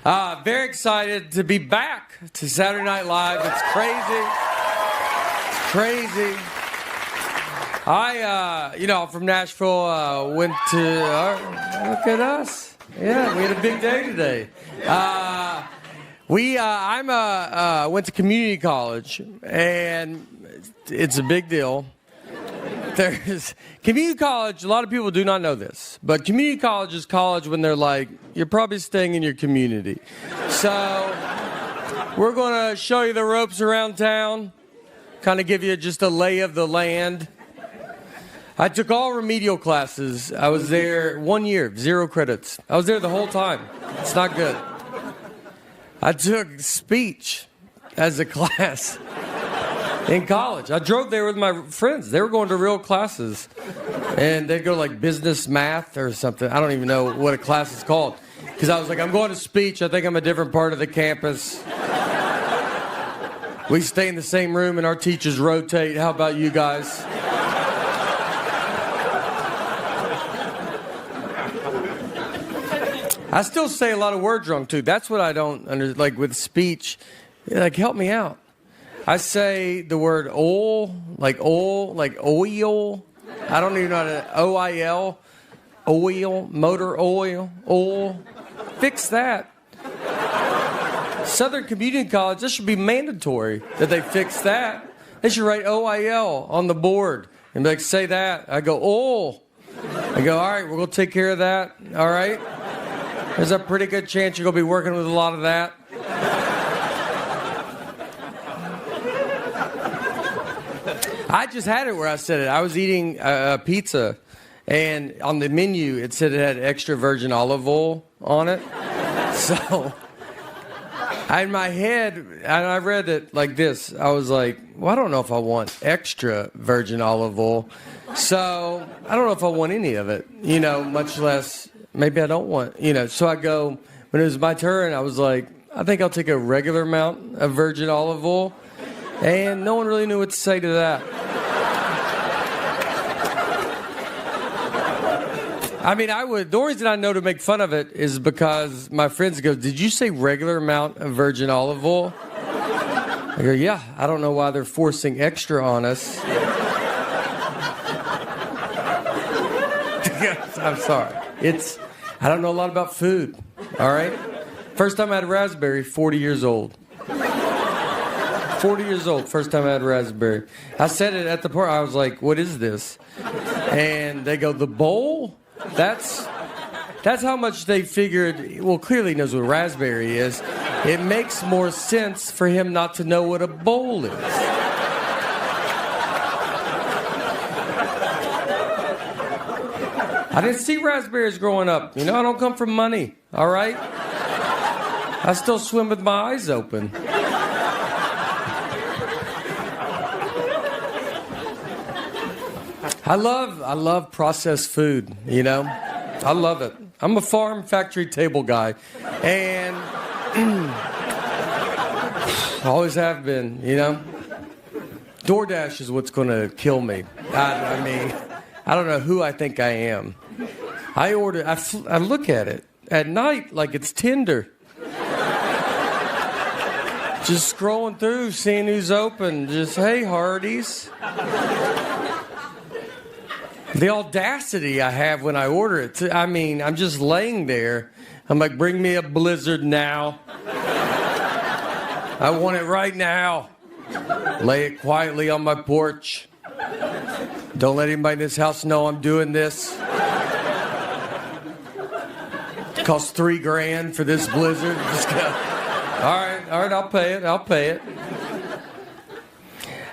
Very excited to be back to Saturday Night Live. It's crazy. It's crazy. I'm from Nashville. Went to, look at us. Yeah, we had a big day today. I went to community college, and it's a big deal. There's community college. A lot of people do not know this, but community college is college when they're like, you're probably staying in your community. So we're going to show you the ropes around town, kind of give you just a lay of the land. I took all remedial classes. I was there 1 year, 0 credits. I was there the whole time. It's not good. I took speech as a class in college. I drove there with my friends. They were going to real classes. And they'd go to like business math or something. I don't even know what a class is called. Because I was like, I'm going to speech. I think I'm a different part of the campus. We stay in the same room and our teachers rotate. How about you guys? I still say a lot of words wrong, too. That's what I don't understand. Like with speech, like help me out. I say the word oil, like oil. I don't even know how to, O-I-L, oil, motor oil. Fix that. Southern Community College, this should be mandatory that they fix that. They should write O-I-L on the board and be like, say that. I go, oil. I go, all right, we're going to take care of that. All right. There's a pretty good chance you're going to be working with a lot of that. I just had it where I said it. I was eating a pizza, and on the menu, it said it had extra virgin olive oil on it. So, in my head, and I read it like this. I was like, well, I don't know if I want extra virgin olive oil. So, I don't know if I want any of it, much less... Maybe I don't want, So I go, when it was my turn, I was like, I think I'll take a regular amount of virgin olive oil. And no one really knew what to say to that. I mean, the only reason I know to make fun of it is because my friends go, did you say regular amount of virgin olive oil? I go, yeah, I don't know why they're forcing extra on us. I'm sorry. I don't know a lot about food, all right? First time I had raspberry, 40 years old. 40 years old, first time I had raspberry. I said it at the party. I was like, what is this? And they go, the bowl? That's how much they figured, well, clearly he knows what raspberry is. It makes more sense for him not to know what a bowl is. I didn't see raspberries growing up. I don't come from money, all right? I still swim with my eyes open. I love processed food, I love it. I'm a farm factory table guy. And always have been, DoorDash is what's going to kill me. I mean, I don't know who I think I am. I look at it at night like it's Tinder. Just scrolling through, seeing who's open. Just, hey, Hardee's. The audacity I have when I order it. I'm just laying there. I'm like, bring me a Blizzard now. I want it right now. Lay it quietly on my porch. Don't let anybody in this house know I'm doing this. It costs $3,000 for this Blizzard. Just go. All right, I'll pay it.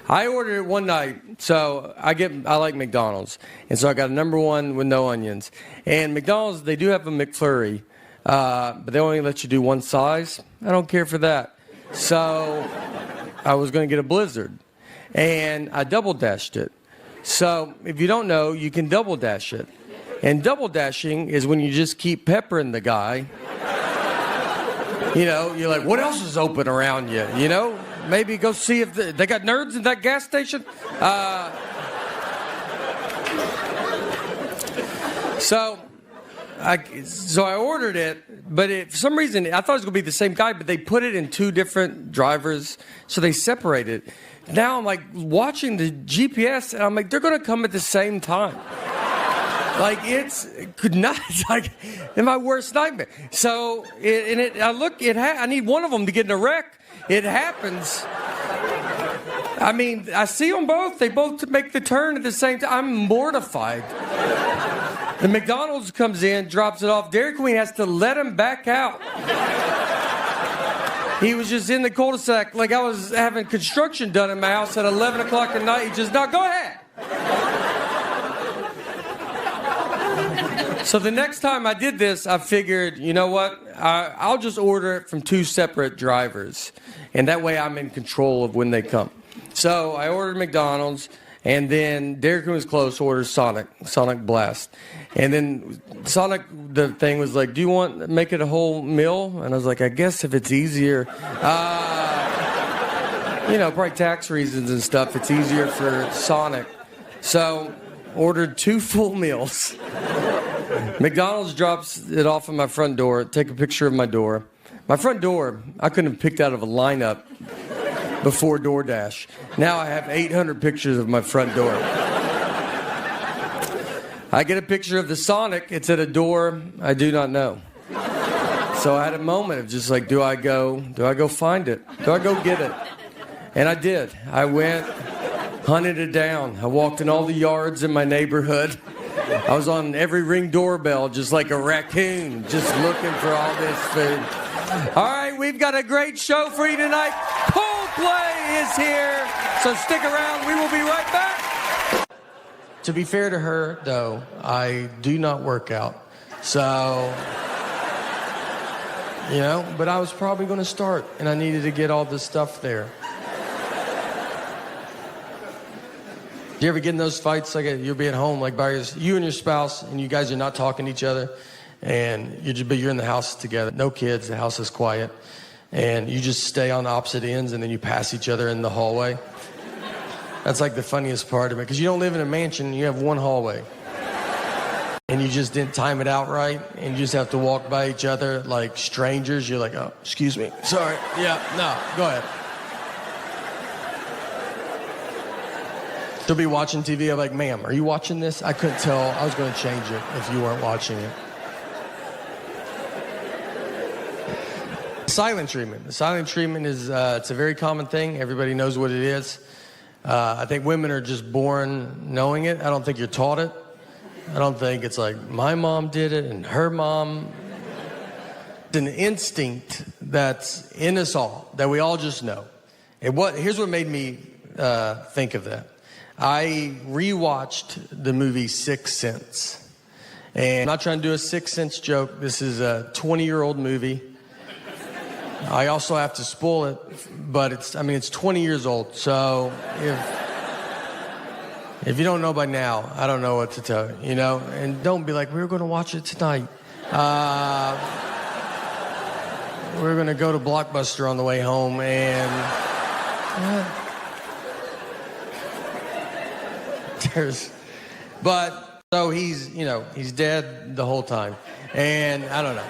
I ordered it one night, so I like McDonald's, and so I got a number one with no onions. And McDonald's, they do have a McFlurry, but they only let you do one size. I don't care for that. So I was going to get a Blizzard, and I double dashed it. So if you don't know, you can double dash it. And double dashing is when you just keep peppering the guy. You're like, what else is open around you? Maybe go see if they got nerds in that gas station. So So I ordered it, but for some reason I thought it was going to be the same guy, but they put it in two different drivers, so they separated. Now I'm like watching the GPS, and I'm like, they're going to come at the same time. Like it's like in my worst nightmare. So I need one of them to get in a wreck. It happens. I mean, I see them both. They both make the turn at the same time. I'm mortified. The McDonald's comes in, drops it off. Dairy Queen has to let him back out. He was just in the cul-de-sac like I was having construction done in my house at 11 o'clock at night. He just, no, go ahead. So the next time I did this, I figured, you know what? I'll just order it from two separate drivers. And that way I'm in control of when they come. So I ordered McDonald's, and then Dairy Queen was close, ordered Sonic Blast. And then Sonic, the thing was like, do you want make it a whole meal? And I was like, I guess if it's easier. Probably tax reasons and stuff, it's easier for Sonic. So ordered 2 full meals. McDonald's drops it off at my front door, take a picture of my door. My front door, I couldn't have picked out of a lineup before DoorDash. Now I have 800 pictures of my front door. I get a picture of the Sonic. It's at a door I do not know. So I had a moment of just like, do I go find it? Do I go get it? And I did. I went, hunted it down. I walked in all the yards in my neighborhood. I was on every Ring doorbell, just like a raccoon, just looking for all this food. All right, we've got a great show for you tonight. Coldplay is here, so stick around. We will be right back. To be fair to her, though, I do not work out. So, but I was probably going to start, and I needed to get all this stuff there. Do you ever get in those fights, like you'll be at home, like you and your spouse, and you guys are not talking to each other, and you're in the house together, no kids, the house is quiet, and you just stay on opposite ends, and then you pass each other in the hallway? That's like the funniest part of it, because you don't live in a mansion, you have one hallway. And you just didn't time it out right, and you just have to walk by each other like strangers. You're like, oh, excuse me, sorry, yeah, no, go ahead. She'll be watching TV, I'm like, ma'am, are you watching this? I couldn't tell, I was gonna change it if you weren't watching it. Silent treatment. The silent treatment is, it's a very common thing. Everybody knows what it is. I think women are just born knowing it. I don't think you're taught it. I don't think it's like, my mom did it and her mom. It's an instinct that's in us all, that we all just know. Here's what made me think of that. I rewatched the movie Sixth Sense. And I'm not trying to do a Sixth Sense joke. This is a 20-year-old movie. I also have to spoil it, but it's 20 years old. So if you don't know by now, I don't know what to tell you, And don't be like, we were going to watch it tonight. We're going to go to Blockbuster on the way home, and so he's dead the whole time, and I don't know.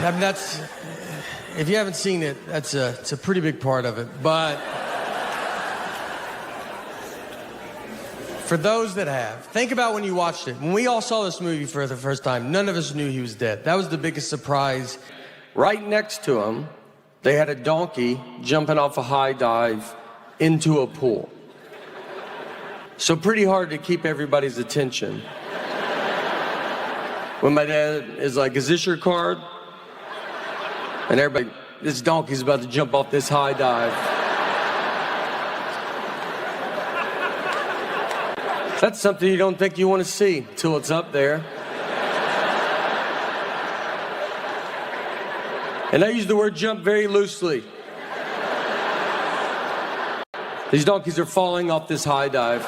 That's, if you haven't seen it, it's a pretty big part of it. But for those that have, think about when you watched it. When we all saw this movie for the first time, none of us knew he was dead. That was the biggest surprise. Right next to him, they had a donkey jumping off a high dive into a pool. So pretty hard to keep everybody's attention. When my dad is like, is this your card? And everybody, this donkey's about to jump off this high dive. That's something you don't think you want to see till it's up there. And I use the word jump very loosely. These donkeys are falling off this high dive.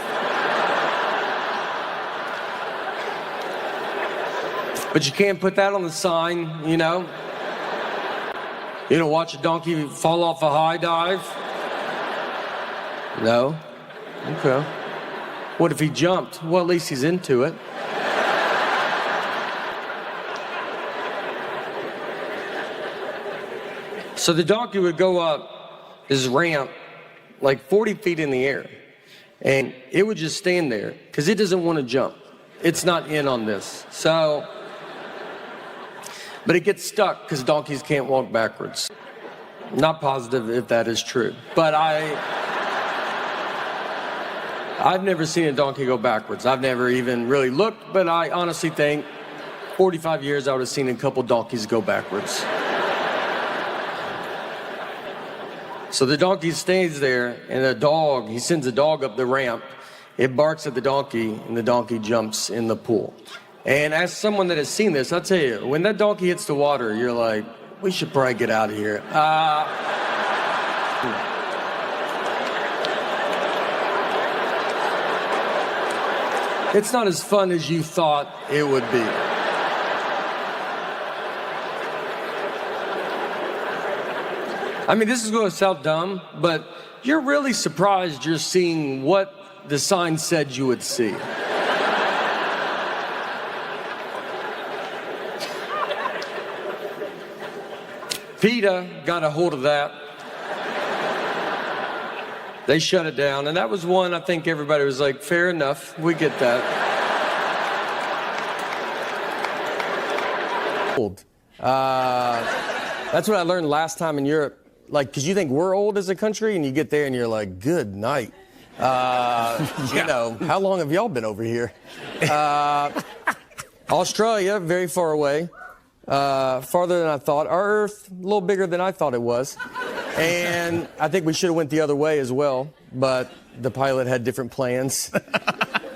But you can't put that on the sign, You don't watch a donkey fall off a high dive? No? Okay. What if he jumped? Well, at least he's into it. So the donkey would go up this ramp like 40 feet in the air, and it would just stand there because it doesn't want to jump. It's not in on this. So, but it gets stuck because donkeys can't walk backwards. Not positive if that is true, but I've never seen a donkey go backwards. I've never even really looked, but I honestly think 45 years I would have seen a couple donkeys go backwards. So the donkey stays there, and he sends a dog up the ramp. It barks at the donkey, and the donkey jumps in the pool. And as someone that has seen this, I'll tell you, when that donkey hits the water, you're like, we should probably get out of here. It's not as fun as you thought it would be. I mean, this is going to sound dumb, but you're really surprised you're seeing what the sign said you would see. PETA got a hold of that. They shut it down, and that was one I think everybody was like, fair enough, we get that. That's what I learned last time in Europe. Like, because you think we're old as a country, and you get there and you're like, good night. You know, how long have y'all been over here? Australia, very far away. Farther than I thought. Our Earth, a little bigger than I thought it was. And I think we should have went the other way as well, but the pilot had different plans.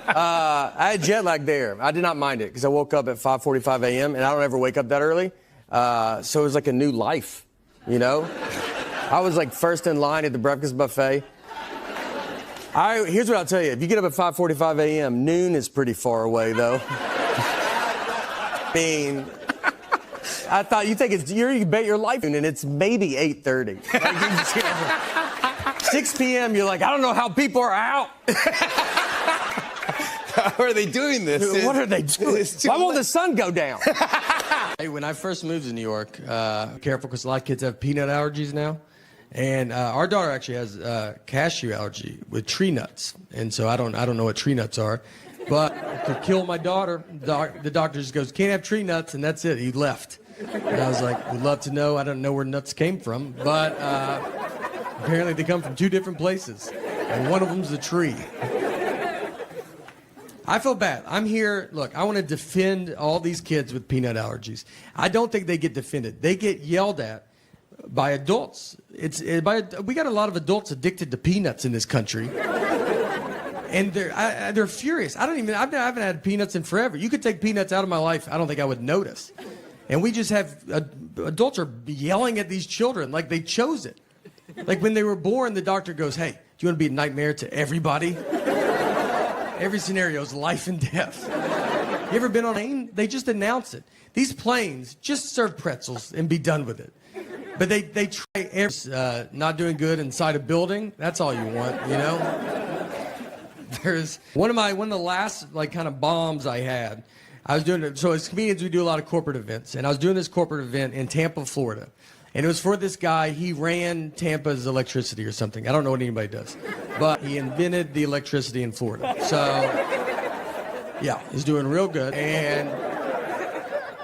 I had jet lag there. I did not mind it because I woke up at 5:45 a.m. and I don't ever wake up that early. So it was like a new life, you know? I was like first in line at the breakfast buffet. Here's what I'll tell you. If you get up at 5:45 a.m., noon is pretty far away, though. I mean, I thought you bet your life, and it's maybe 8:30. Like 6 p.m., you're like, I don't know how people are out. How are they doing this? What are they doing? Why won't the sun go down? Hey, when I first moved to New York, careful because a lot of kids have peanut allergies now. And our daughter actually has cashew allergy with tree nuts. And so I don't know what tree nuts are. But it could kill my daughter. The doctor just goes, can't have tree nuts, and that's it. He left. And I was like, would love to know. I don't know where nuts came from. But apparently they come from two different places. And one of them's a tree. I feel bad. I'm here. Look, I want to defend all these kids with peanut allergies. I don't think they get defended. They get yelled at by adults. We got a lot of adults addicted to peanuts in this country. And they're furious. I haven't had peanuts in forever. You could take peanuts out of my life. I don't think I would notice. And we just have, adults are yelling at these children like they chose it. Like when they were born, the doctor goes, hey, do you want to be a nightmare to everybody? Every scenario is life and death. You ever been on a plane? They just announce it. These planes just serve pretzels and be done with it. But they try not doing good inside a building. That's all you want, you know? There's one of the last like kind of bombs I had. I was doing it. So as comedians, we do a lot of corporate events, and I was doing this corporate event in Tampa, Florida, and it was for this guy. He ran Tampa's electricity or something. I don't know what anybody does, but he invented the electricity in Florida. So yeah, he's doing real good, and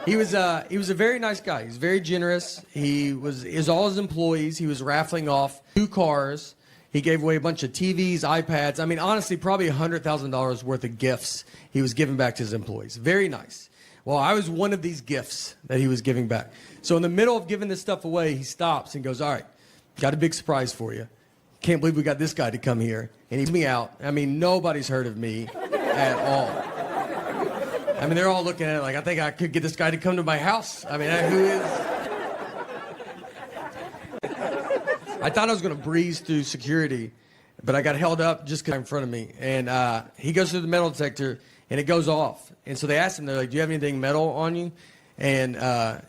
he was a very nice guy. He's very generous. He was all his employees. He was raffling off 2 cars. He gave away a bunch of TVs, iPads. I mean, honestly, probably $100,000 worth of gifts he was giving back to his employees. Very nice. Well, I was one of these gifts that he was giving back. So in the middle of giving this stuff away, he stops and goes, all right, got a big surprise for you. Can't believe we got this guy to come here. And he's me out. I mean, nobody's heard of me at all. I mean, they're all looking at it like, I think I could get this guy to come to my house. I mean, who is... I thought I was going to breeze through security, but I got held up just because in front of me. And he goes through the metal detector, and it goes off. And so they asked him, they're like, do you have anything metal on you? And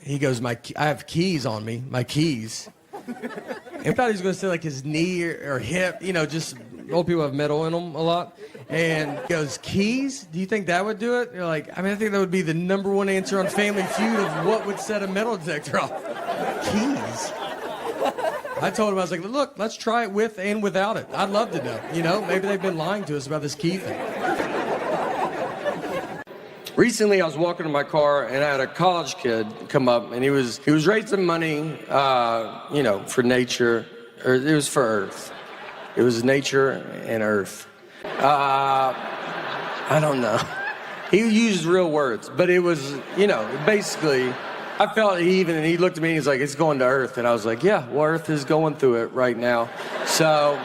he goes, I have keys on me, my keys. And I thought he was going to say like his knee or hip, you know, just old people have metal in them a lot. And he goes, keys? Do you think that would do it? You're like, I mean, I think that would be the #1 answer on Family Feud of what would set a metal detector off. Keys? I told him, I was like, look, let's try it with and without it. I'd love to know. You know, maybe they've been lying to us about this key thing. Recently, I was walking in my car, and I had a college kid come up, and he was raising money, you know, for nature, or it was for Earth. It was nature and Earth. I don't know. He used real words, but it was, you know, basically, I felt even, and he looked at me and he's like, it's going to Earth. And I was like, yeah, well, Earth is going through it right now. So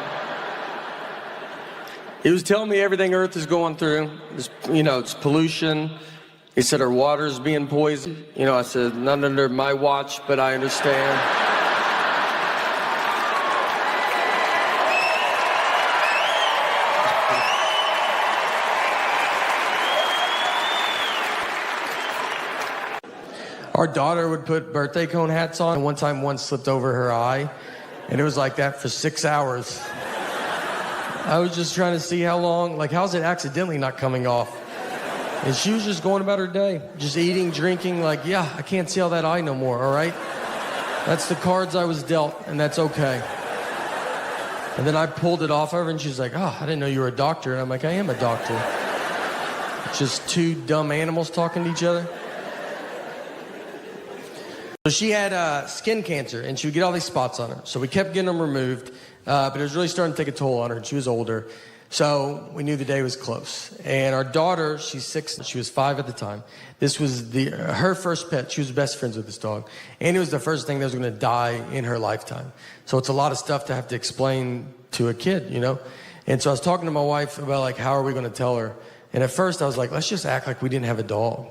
he was telling me everything Earth is going through. It's, you know, it's pollution. He said our water's being poisoned. You know, I said, not under my watch, but I understand. Our daughter would put birthday cone hats on, and one slipped over her eye, and it was like that for 6 hours. I was just trying to see how long, like, how's it accidentally not coming off? And she was just going about her day, just eating, drinking, like, yeah, I can't see out that eye no more, all right? That's the cards I was dealt, and that's okay. And then I pulled it off of her, and she's like, oh, I didn't know you were a doctor. And I'm like, I am a doctor. Just two dumb animals talking to each other. So she had skin cancer, and she would get all these spots on her. So we kept getting them removed, but it was really starting to take a toll on her, and she was older. So we knew the day was close. And our daughter, she's 6, she was 5 at the time. This was her first pet. She was best friends with this dog. And it was the first thing that was going to die in her lifetime. So it's a lot of stuff to have to explain to a kid, you know? And so I was talking to my wife about, like, how are we going to tell her? And at first I was like, let's just act like we didn't have a dog.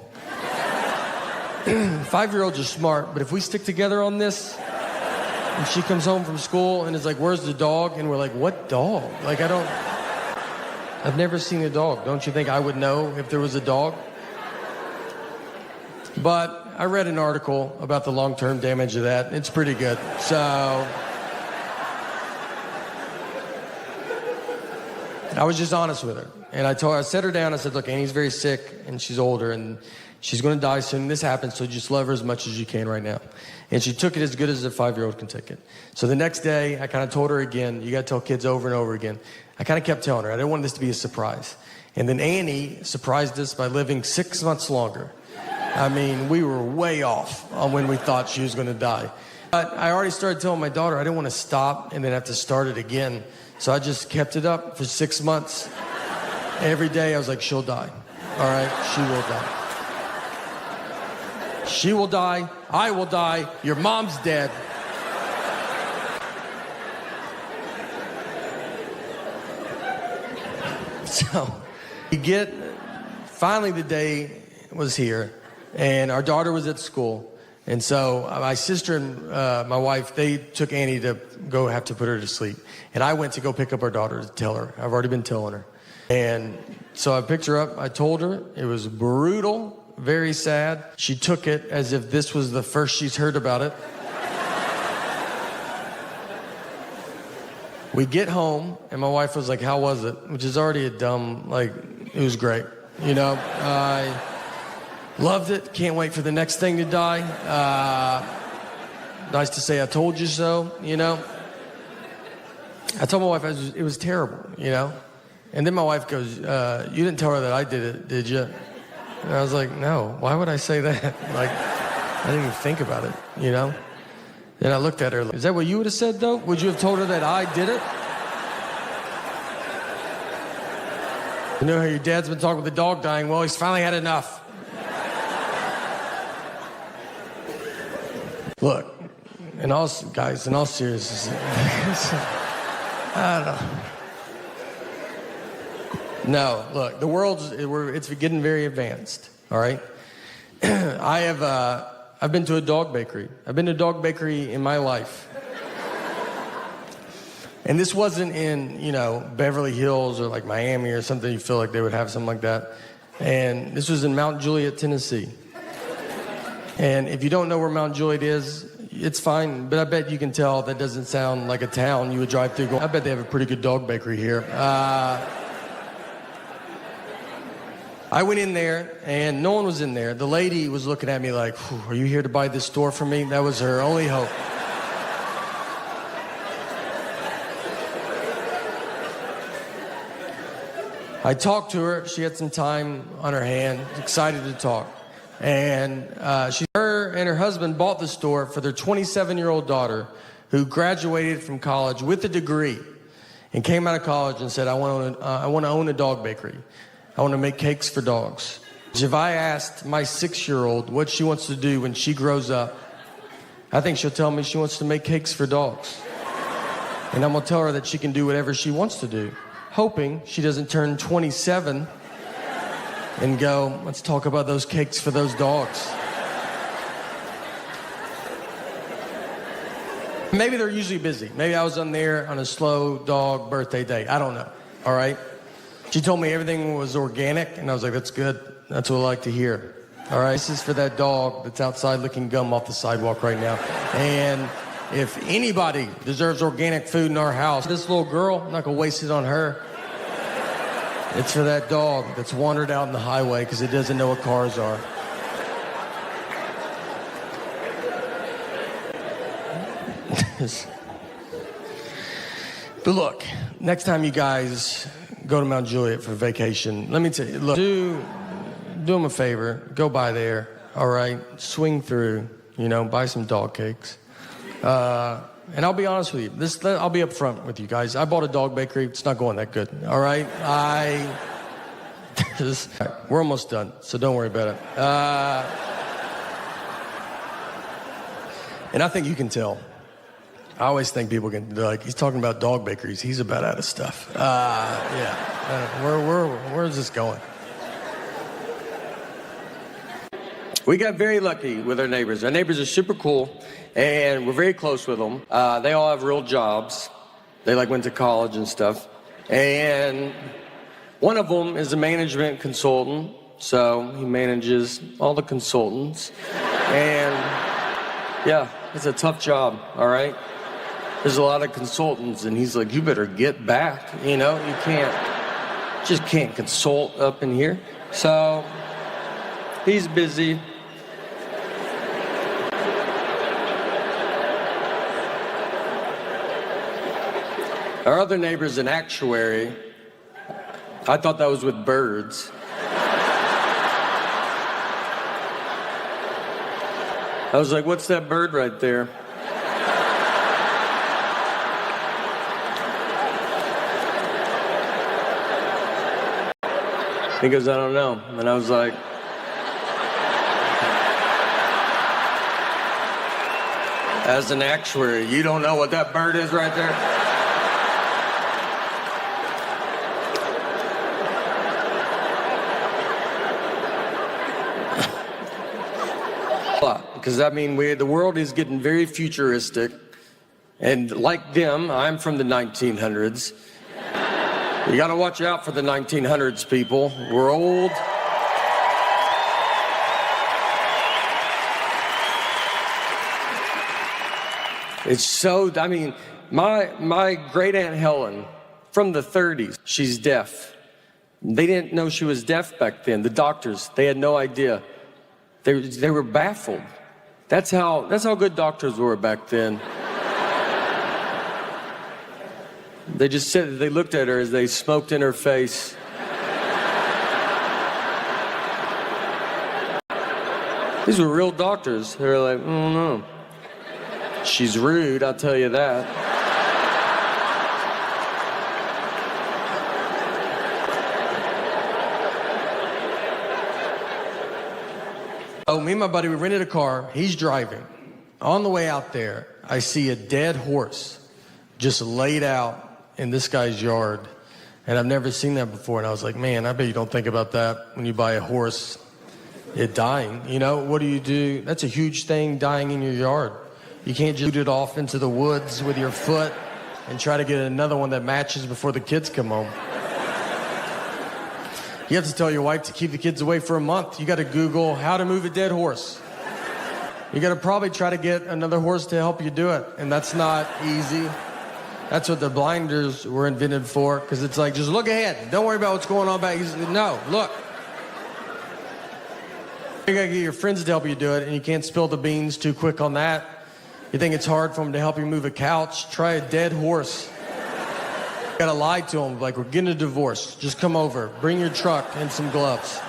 5-year-olds are smart, but if we stick together on this, and she comes home from school and is like, where's the dog? And we're like, what dog? Like, I've never seen a dog. Don't you think I would know if there was a dog? But I read an article about the long-term damage of that. It's pretty good. So I was just honest with her. And I set her down. I said, look, Annie's very sick, and she's older, and she's going to die soon. This happens, so just love her as much as you can right now. And she took it as good as a 5-year-old can take it. So the next day, I kind of told her again, you got to tell kids over and over again. I kind of kept telling her. I didn't want this to be a surprise. And then Annie surprised us by living 6 months longer. I mean, we were way off on when we thought she was going to die. But I already started telling my daughter I didn't want to stop and then have to start it again. So I just kept it up for 6 months. Every day I was like, she'll die. All right, she will die. She will die, I will die, your mom's dead. So finally the day was here, and our daughter was at school. And so my sister and my wife, they took Annie to go have to put her to sleep. And I went to go pick up our daughter to tell her. I've already been telling her. And so I picked her up, I told her, it was brutal. Very sad. She took it as if this was the first she's heard about it. We get home, and my wife was like, how was it? Which is already a dumb, like, it was great. You know, I loved it. Can't wait for the next thing to die. Nice to say I told you so, you know. I told my wife it was terrible, you know. And then my wife goes, you didn't tell her that I did it, did you? And I was like, no, why would I say that? Like, I didn't even think about it, you know? And I looked at her, like, is that what you would have said, though? Would you have told her that I did it? You know how your dad's been talking with the dog dying? Well, he's finally had enough. Look, in all seriousness, I don't know. No, look, the it's getting very advanced, all right? I've been to a dog bakery. I've been to a dog bakery in my life. And this wasn't in, you know, Beverly Hills or like Miami or something. You feel like they would have something like that. And this was in Mount Juliet, Tennessee. And if you don't know where Mount Juliet is, it's fine, but I bet you can tell that doesn't sound like a town you would drive through. I bet they have a pretty good dog bakery here. I went in there, and no one was in there. The lady was looking at me like, are you here to buy this store from me? That was her only hope. I talked to her. She had some time on her hand, excited to talk. And her and her husband bought the store for their 27-year-old daughter who graduated from college with a degree and came out of college and said, I want to own a dog bakery. I want to make cakes for dogs. If I asked my 6-year-old what she wants to do when she grows up, I think she'll tell me she wants to make cakes for dogs. And I'm going to tell her that she can do whatever she wants to do, hoping she doesn't turn 27 and go, let's talk about those cakes for those dogs. Maybe they're usually busy. Maybe I was on there on a slow dog birthday day. I don't know, all right? She told me everything was organic, and I was like, that's good. That's what I like to hear. All right, this is for that dog that's outside licking gum off the sidewalk right now. And if anybody deserves organic food in our house, this little girl, I'm not going to waste it on her. It's for that dog that's wandered out in the highway because it doesn't know what cars are. But look, next time you guys go to Mount Juliet for vacation, let me tell you, look, do them a favor, go by there, all right? Swing through, buy some dog cakes. And I'll be honest with you, I'll be up front with you guys. I bought a dog bakery, it's not going that good, all right? We're almost done, so don't worry about it. And I think you can tell. I always think people can, like, he's talking about dog bakeries. He's about out of stuff. Where's this going? We got very lucky with our neighbors. Our neighbors are super cool, and we're very close with them. They all have real jobs. They, went to college and stuff. And one of them is a management consultant, so he manages all the consultants. And, yeah, it's a tough job, all right? There's a lot of consultants, and he's like, you better get back, you can't consult up in here. So he's busy. Our other neighbor's an actuary. I thought that was with birds. I was like, what's that bird right there? He goes, I don't know. And I was like, as an actuary, you don't know what that bird is right there? Because, the world is getting very futuristic. And like them, I'm from the 1900s. You got to watch out for the 1900s, people. We're old. It's so, my great Aunt Helen from the 30s, she's deaf. They didn't know she was deaf back then. The doctors, they had no idea. They were baffled. That's how good doctors were back then. They just said, they looked at her as they smoked in her face. These were real doctors. They were like, no. She's rude, I'll tell you that. Oh, me and my buddy, we rented a car. He's driving. On the way out there, I see a dead horse just laid out in this guy's yard. And I've never seen that before. And I was like, man, I bet you don't think about that when you buy a horse, it dying. What do? That's a huge thing, dying in your yard. You can't just shoot it off into the woods with your foot and try to get another one that matches before the kids come home. You have to tell your wife to keep the kids away for a month. You got to Google how to move a dead horse. You got to probably try to get another horse to help you do it. And that's not easy. That's what the blinders were invented for, because it's like, just look ahead. Don't worry about what's going on back. No, look. You got to get your friends to help you do it, and you can't spill the beans too quick on that. You think it's hard for them to help you move a couch? Try a dead horse. Gotta lie to them, like, we're getting a divorce. Just come over. Bring your truck and some gloves.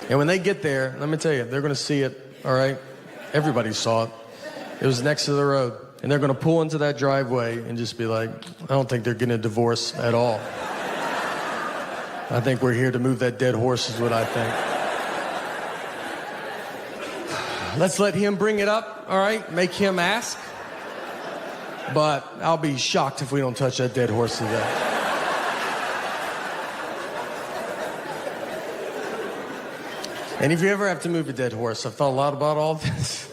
And when they get there, let me tell you, they're gonna see it, all right? Everybody saw it. It was next to the road. And they're gonna pull into that driveway and just be like, I don't think they're getting a divorce at all. I think we're here to move that dead horse is what I think. Let's let him bring it up, all right? Make him ask. But I'll be shocked if we don't touch that dead horse today. And if you ever have to move a dead horse, I've thought a lot about all this.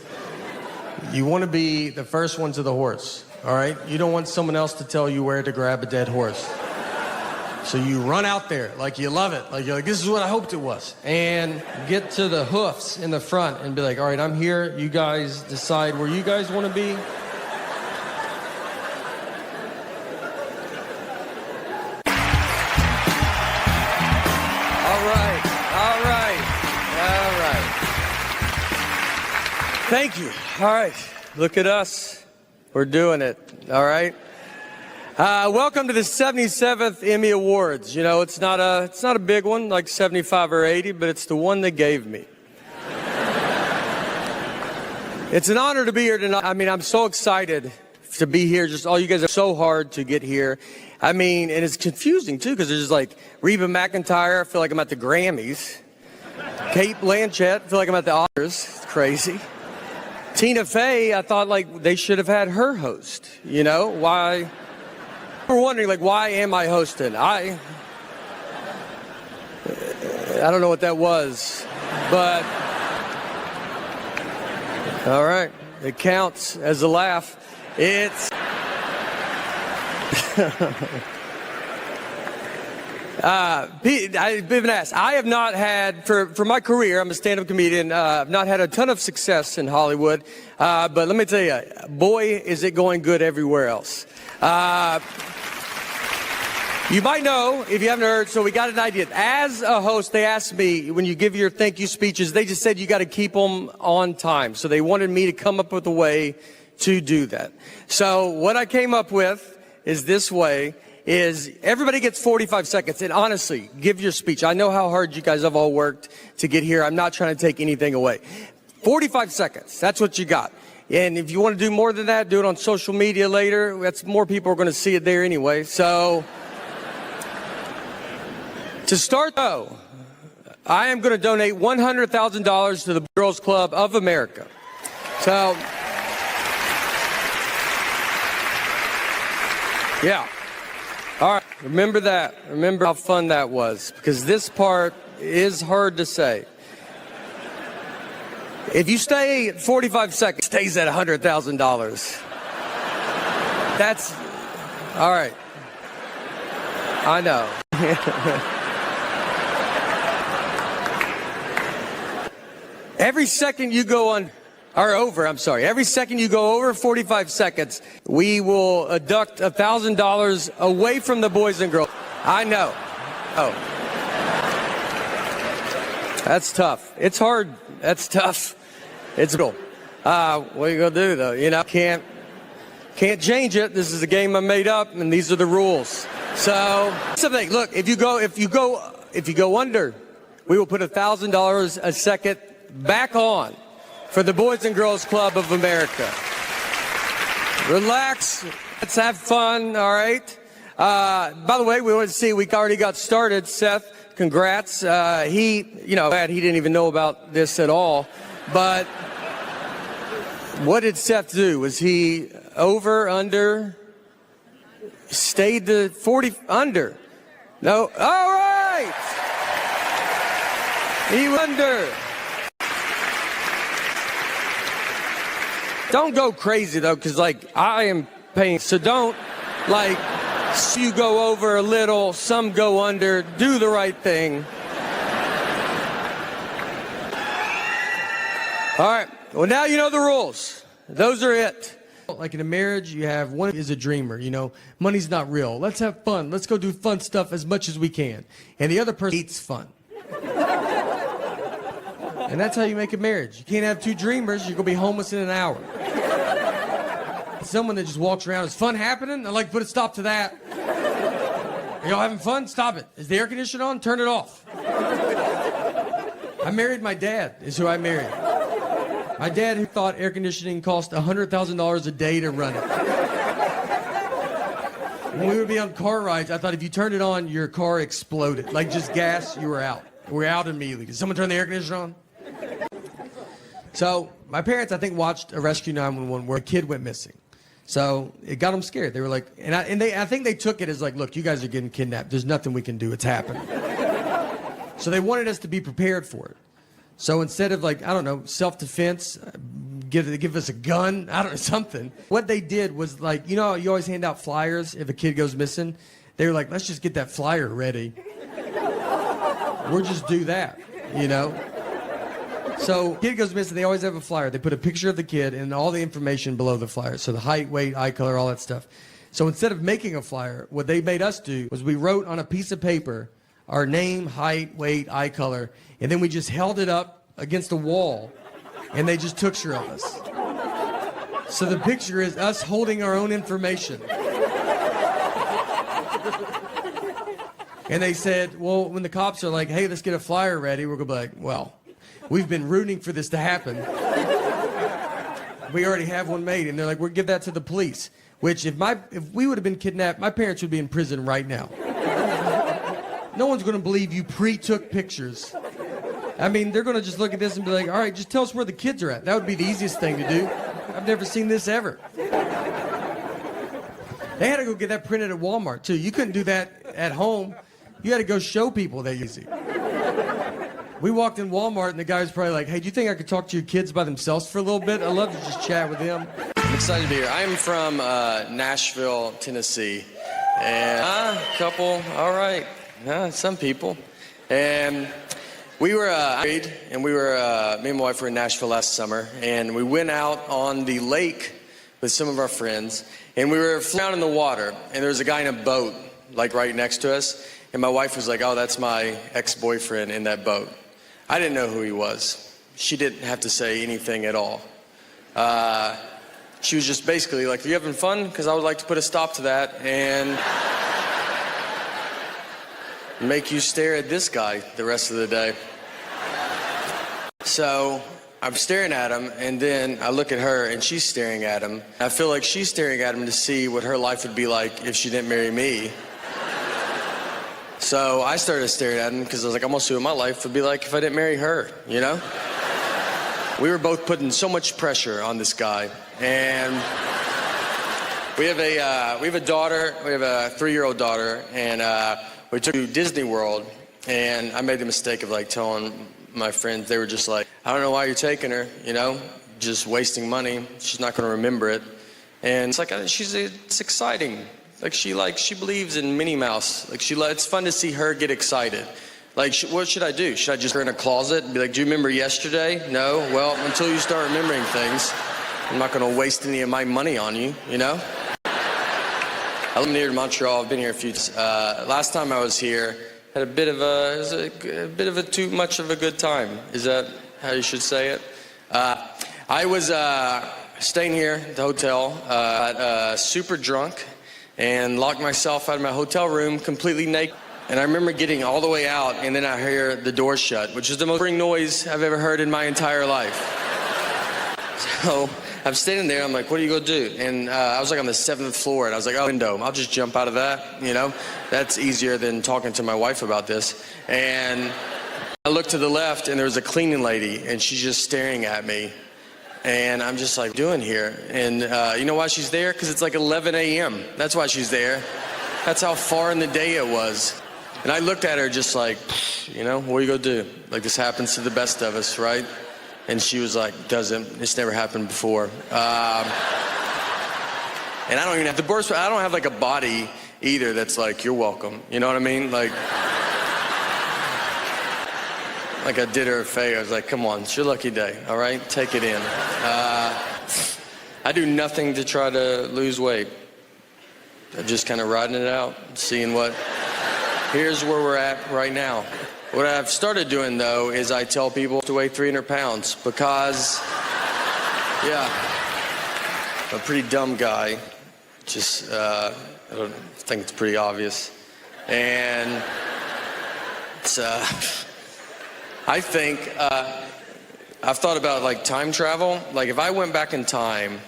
You want to be the first one to the horse, all right? You don't want someone else to tell you where to grab a dead horse. So you run out there like you love it. Like you're like, this is what I hoped it was. And get to the hoofs in the front and be like, all right, I'm here. You guys decide where you guys want to be. Thank you. All right. Look at us. We're doing it. All right. Welcome to the 77th Emmy Awards. You know, it's not a big one like 75 or 80, but it's the one they gave me. It's an honor to be here tonight. I mean, I'm so excited to be here. Just all you guys are so hard to get here. I mean, and it's confusing too because there's like Reba McEntire. I feel like I'm at the Grammys. Kate Blanchett. I feel like I'm at the Oscars. It's crazy. Tina Fey, I thought like they should have had her host. You know why? We're wondering like why am I hosting? I don't know what that was, but all right, it counts as a laugh. It's I've been asked. I have not had, for my career, I'm a stand-up comedian, I've not had a ton of success in Hollywood, but let me tell you, boy, is it going good everywhere else. You might know, if you haven't heard, so we got an idea. As a host, they asked me, when you give your thank you speeches, they just said you got to keep them on time. So they wanted me to come up with a way to do that. So what I came up with is this way. Is everybody gets 45 seconds. And honestly, give your speech. I know how hard you guys have all worked to get here. I'm not trying to take anything away. 45 seconds. That's what you got. And if you want to do more than that, do it on social media later. That's more people are going to see it there anyway. So to start, though, I am going to donate $100,000 to the Girls Club of America. So, yeah. All right, remember that. Remember how fun that was, because this part is hard to say. If you stay 45 seconds, it stays at $100,000. That's, all right. I know. Every second you go on, every second you go over 45 seconds, we will deduct $1,000 away from the boys and girls. I know. Oh. That's tough. It's hard. That's tough. It's cool. What are you going to do, though? You know, can't change it. This is a game I made up, and these are the rules. So, something. Look, if you go under, we will put $1,000 a second back on for the Boys and Girls Club of America. Relax. Let's have fun, all right? By the way, we want to see, we already got started. Seth, congrats. He didn't even know about this at all. But what did Seth do? Was he over, under? Stayed the 40, under? No? All right! He under. Don't go crazy, though, because, like, I am paying. So don't, like, you go over a little, some go under. Do the right thing. All right. Well, now you know the rules. Those are it. Like in a marriage, you have one is a dreamer, you know. Money's not real. Let's have fun. Let's go do fun stuff as much as we can. And the other person hates fun. And that's how you make a marriage. You can't have two dreamers. You're going to be homeless in an hour. Someone that just walks around, is fun happening? I'd like to put a stop to that. Are y'all having fun? Stop it. Is the air conditioner on? Turn it off. I married my dad, is who I married. My dad who thought air conditioning cost $100,000 a day to run it. When we would be on car rides, I thought if you turned it on, your car exploded. Like just gas, you were out. We're out immediately. Did someone turn the air conditioner on? So my parents, I think, watched a Rescue 911 where a kid went missing. So it got them scared. They were like, I think they took it as like, look, you guys are getting kidnapped. There's nothing we can do. It's happening. So they wanted us to be prepared for it. So instead of like, I don't know, self-defense, give us a gun, I don't know, something. What they did was like, you know, you always hand out flyers if a kid goes missing. They were like, let's just get that flyer ready. We'll just do that, you know. So kid goes missing, they always have a flyer. They put a picture of the kid and all the information below the flyer. So the height, weight, eye color, all that stuff. So instead of making a flyer, what they made us do was we wrote on a piece of paper our name, height, weight, eye color, and then we just held it up against a wall, and they just took a picture of us. So the picture is us holding our own information. And they said, well, when the cops are like, hey, let's get a flyer ready, we're going to be like, well, we've been rooting for this to happen. We already have one made. And they're like, we'll give that to the police. Which, if we would have been kidnapped, my parents would be in prison right now. No one's going to believe you pre-took pictures. I mean, they're going to just look at this and be like, all right, just tell us where the kids are at. That would be the easiest thing to do. I've never seen this ever. They had to go get that printed at Walmart, too. You couldn't do that at home. You had to go show people that easy. We walked in Walmart, and the guy was probably like, hey, do you think I could talk to your kids by themselves for a little bit? I'd love to just chat with them. I'm excited to be here. I'm from Nashville, Tennessee. And couple, all right. Some people. And we were married, and me and my wife were in Nashville last summer, and we went out on the lake with some of our friends, and we were down in the water, and there was a guy in a boat, like right next to us, and my wife was like, oh, that's my ex-boyfriend in that boat. I didn't know who he was. She didn't have to say anything at all. She was just basically like, are you having fun? Because I would like to put a stop to that and make you stare at this guy the rest of the day. So I'm staring at him, and then I look at her, and she's staring at him. I feel like she's staring at him to see what her life would be like if she didn't marry me. So I started staring at him because I was like, I'm gonna see what my life would be like if I didn't marry her, you know? We were both putting so much pressure on this guy, and we have a daughter. We have a 3-year-old daughter, and we took her to Disney World, and I made the mistake of like telling my friends. They were just like, I don't know why you're taking her, you know, just wasting money. She's not gonna remember it. And it's like, it's exciting. Like she believes in Minnie Mouse. Like it's fun to see her get excited. Like, what should I do? Should I just put her in a closet and be like, do you remember yesterday? No? Well, until you start remembering things, I'm not going to waste any of my money on you, you know? I live near Montreal. I've been here a few times. Last time I was here, had a bit of a too much of a good time. Is that how you should say it? I was staying here at the hotel, got super drunk, and locked myself out of my hotel room completely naked. And I remember getting all the way out, and then I hear the door shut, which is the most boring noise I've ever heard in my entire life. So I'm standing there, I'm like, what are you gonna do? And I was like on the 7th floor, and I was like, oh, window, I'll just jump out of that, you know? That's easier than talking to my wife about this. And I looked to the left, and there was a cleaning lady, and she's just staring at me. And I'm just like, doing here? And you know why she's there? Because it's like 11 a.m. That's why she's there. That's how far in the day it was. And I looked at her just like, you know, what are you gonna do? Like, this happens to the best of us, right? And she was like, doesn't. It's never happened before. And I don't even have I don't have like a body either that's like, you're welcome. You know what I mean? Like I did her a favor. I was like, come on, it's your lucky day, all right? Take it in. I do nothing to try to lose weight. I'm just kind of riding it out, seeing here's where we're at right now. What I've started doing, though, is I tell people to weigh 300 pounds because, yeah. a pretty dumb guy. Just, I don't think it's pretty obvious. And it's, I think, I've thought about like time travel. Like if I went back in time,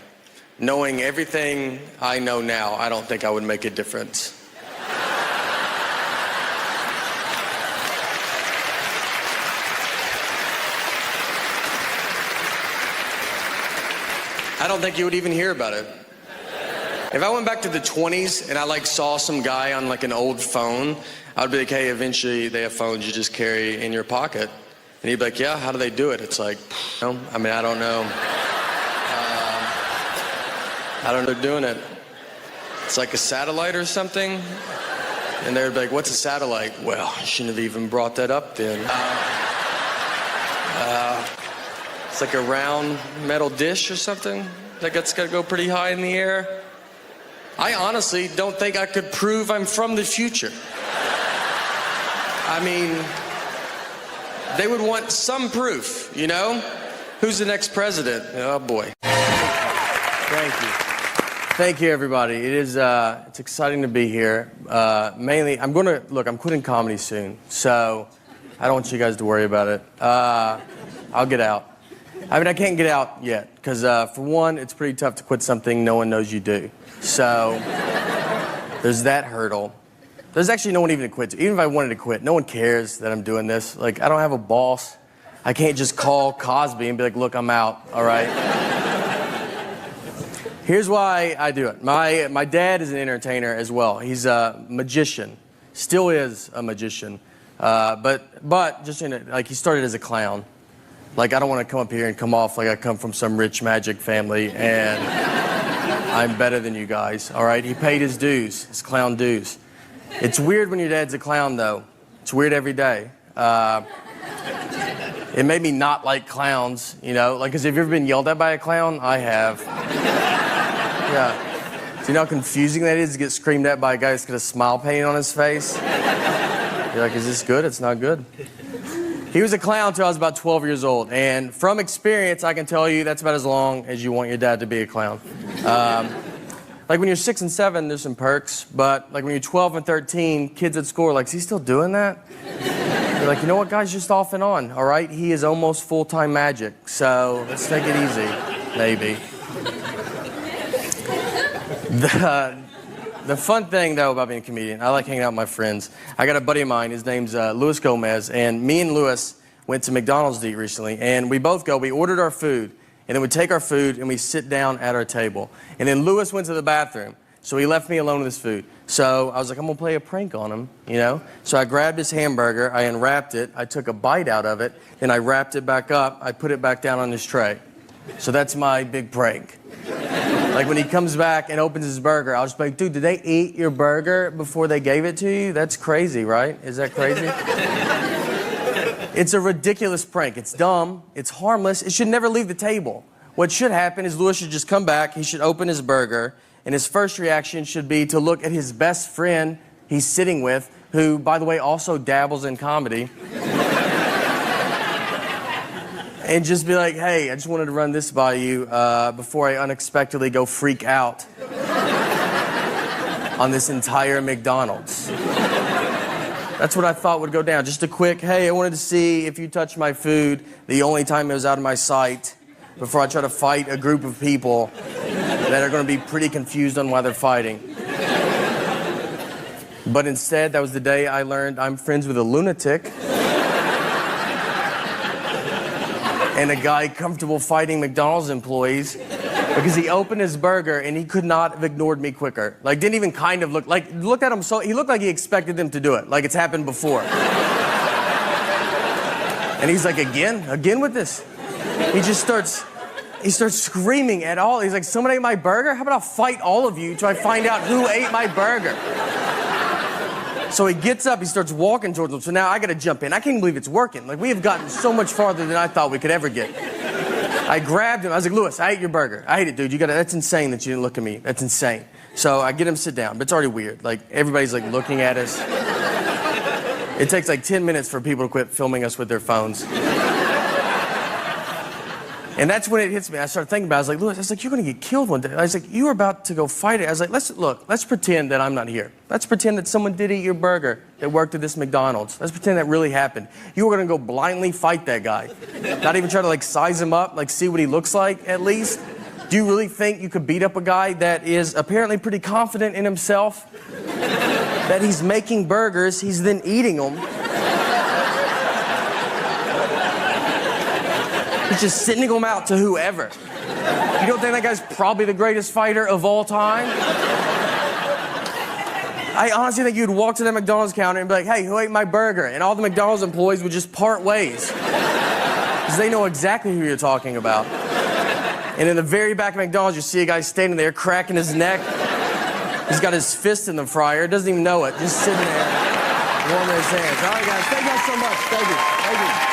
knowing everything I know now, I don't think I would make a difference. I don't think you would even hear about it. If I went back to the 20s and I like saw some guy on like an old phone, I'd be like, hey, eventually they have phones you just carry in your pocket. And he'd be like, yeah, how do they do it? It's like, I mean, I don't know. I don't know they're doing it. It's like a satellite or something. And they'd be like, what's a satellite? Well, I shouldn't have even brought that up then. It's like a round metal dish or something that's got to go pretty high in the air. I honestly don't think I could prove I'm from the future. I mean, they would want some proof, you know? Who's the next president? Oh, boy. Thank you. Thank you, everybody. It is, it's exciting to be here. Mainly, I'm quitting comedy soon, so I don't want you guys to worry about it. I'll get out. I mean, I can't get out yet, because for one, it's pretty tough to quit something no one knows you do. So, there's that hurdle. There's actually no one even to quit to. Even if I wanted to quit, no one cares that I'm doing this. Like, I don't have a boss. I can't just call Cosby and be like, look, I'm out, all right? Here's why I do it. My dad is an entertainer as well. He's a magician. Still is a magician. But just like he started as a clown. Like, I don't want to come up here and come off like I come from some rich magic family and I'm better than you guys, all right? He paid his dues, his clown dues. It's weird when your dad's a clown, though. It's weird every day. It made me not like clowns, you know? Like, because have you ever been yelled at by a clown? I have. Yeah. So you know how confusing that is to get screamed at by a guy that's got a smile painted on his face? You're like, is this good? It's not good. He was a clown until I was about 12 years old. And from experience, I can tell you that's about as long as you want your dad to be a clown. Like when you're 6 and 7, there's some perks. But like when you're 12 and 13, kids at school are like, is he still doing that? You're like, you know what, guys, just off and on, all right? He is almost full-time magic. So let's take it easy, maybe. The fun thing, though, about being a comedian, I like hanging out with my friends. I got a buddy of mine, his name's Luis Gomez, and me and Luis went to McDonald's to eat recently, and we ordered our food, and then we take our food and we sit down at our table. And then Luis went to the bathroom, so he left me alone with his food. So I was like, I'm gonna play a prank on him, you know? So I grabbed his hamburger, I unwrapped it, I took a bite out of it, then I wrapped it back up, I put it back down on his tray. So that's my big prank. Like when he comes back and opens his burger, I'll just be like, dude, did they eat your burger before they gave it to you? That's crazy, right? Is that crazy? It's a ridiculous prank. It's dumb. It's harmless. It should never leave the table. What should happen is Louis should just come back, he should open his burger, and his first reaction should be to look at his best friend he's sitting with, who, by the way, also dabbles in comedy. And just be like, hey, I just wanted to run this by you before I unexpectedly go freak out on this entire McDonald's. That's what I thought would go down. Just a quick, hey, I wanted to see if you touched my food the only time it was out of my sight before I try to fight a group of people that are going to be pretty confused on why they're fighting. But instead, that was the day I learned I'm friends with a lunatic. And a guy comfortable fighting McDonald's employees because he opened his burger and he could not have ignored me quicker. Like, didn't even kind of looked at him so, he looked like he expected them to do it, like it's happened before. And he's like, again with this? He starts screaming at all. He's like, someone ate my burger? How about I'll fight all of you till I find out who ate my burger? So he gets up, he starts walking towards them. So now I gotta jump in. I can't believe it's working. Like, we have gotten so much farther than I thought we could ever get. I grabbed him, I was like, Louis, I ate your burger. I ate it, dude. That's insane that you didn't look at me. That's insane. So I get him to sit down, but it's already weird. Like, everybody's like looking at us. It takes like 10 minutes for people to quit filming us with their phones. And that's when it hits me. I started thinking about it. I was like, Lewis, I was like, you're going to get killed one day. I was like, you were about to go fight it. I was like, let's pretend that I'm not here. Let's pretend that someone did eat your burger that worked at this McDonald's. Let's pretend that really happened. You were going to go blindly fight that guy. Not even try to like size him up, like see what he looks like at least. Do you really think you could beat up a guy that is apparently pretty confident in himself? That he's making burgers, he's then eating them. He's just sending them out to whoever. You don't think that guy's probably the greatest fighter of all time? I honestly think you'd walk to that McDonald's counter and be like, hey, who ate my burger? And all the McDonald's employees would just part ways. Because they know exactly who you're talking about. And in the very back of McDonald's, you see a guy standing there cracking his neck. He's got his fist in the fryer, doesn't even know it, just sitting there, warming his hands. All right, guys, thank you guys so much. Thank you. Thank you.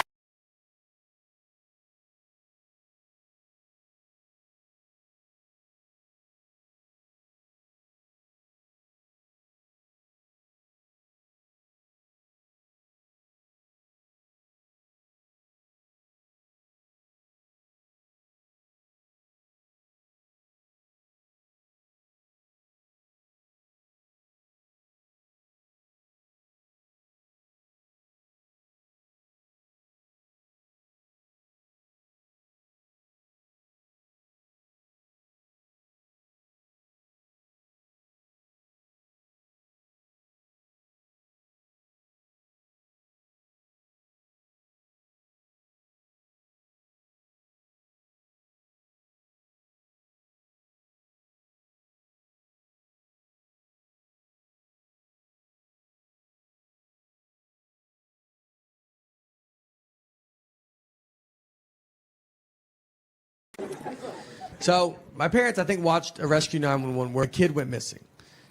So my parents, I think, watched a Rescue 911 where a kid went missing.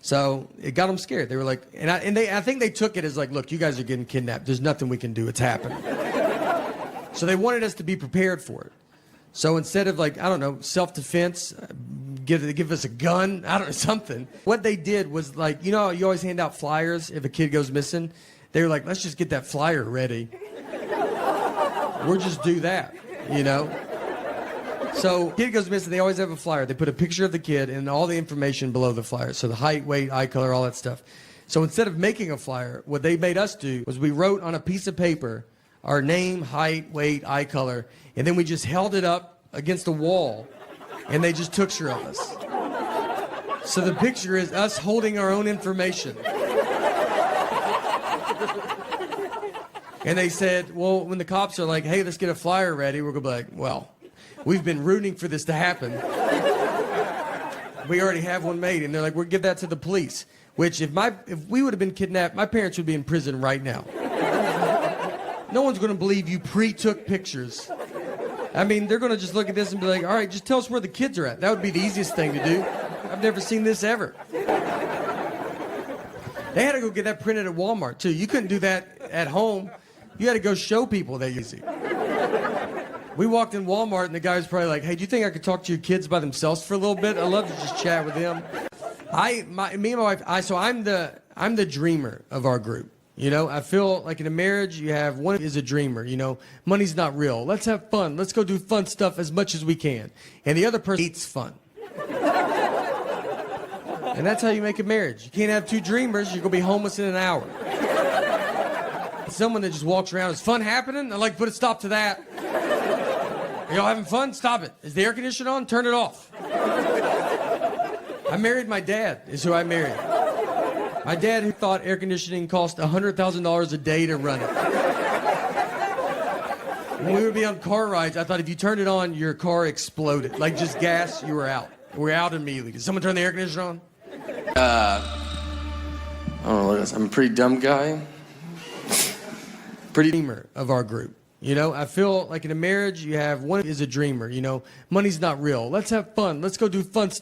So it got them scared. They were like, I think they took it as like, look, you guys are getting kidnapped. There's nothing we can do. It's happening. So they wanted us to be prepared for it. So instead of like, I don't know, self-defense, give us a gun, I don't know, something. What they did was like, you know, you always hand out flyers if a kid goes missing. They were like, let's just get that flyer ready. We'll just do that, you know. So kid goes missing, they always have a flyer. They put a picture of the kid and all the information below the flyer. So the height, weight, eye color, all that stuff. So instead of making a flyer, what they made us do was we wrote on a piece of paper our name, height, weight, eye color, and then we just held it up against a wall and they just took care of us. So the picture is us holding our own information. And they said, well, when the cops are like, hey, let's get a flyer ready, we're going to be like, well, we've been rooting for this to happen. We already have one made. And they're like, we'll give that to the police. Which, if we would have been kidnapped, my parents would be in prison right now. No one's going to believe you pre-took pictures. I mean, they're going to just look at this and be like, all right, just tell us where the kids are at. That would be the easiest thing to do. I've never seen this ever. They had to go get that printed at Walmart, too. You couldn't do that at home. You had to go show people that you see. We walked in Walmart, and the guy was probably like, hey, do you think I could talk to your kids by themselves for a little bit? I'd love to just chat with them. Me and my wife, so I'm the dreamer of our group. You know, I feel like in a marriage, you have one is a dreamer, you know, money's not real. Let's have fun. Let's go do fun stuff as much as we can. And the other person hates fun. And that's how you make a marriage. You can't have two dreamers. You're going to be homeless in an hour. Someone that just walks around, is fun happening? I'd like to put a stop to that. Are y'all having fun? Stop it. Is the air conditioner on? Turn it off. I married my dad, is who I married. My dad, who thought air conditioning cost $100,000 a day to run it. When we would be on car rides, I thought if you turned it on, your car exploded. Like just gas, you were out. We're out immediately. Did someone turn the air conditioner on? I don't know, I'm a pretty dumb guy. Pretty dreamer of our group. You know, I feel like in a marriage, you have one is a dreamer, you know, money's not real. Let's have fun. Let's go do fun stuff.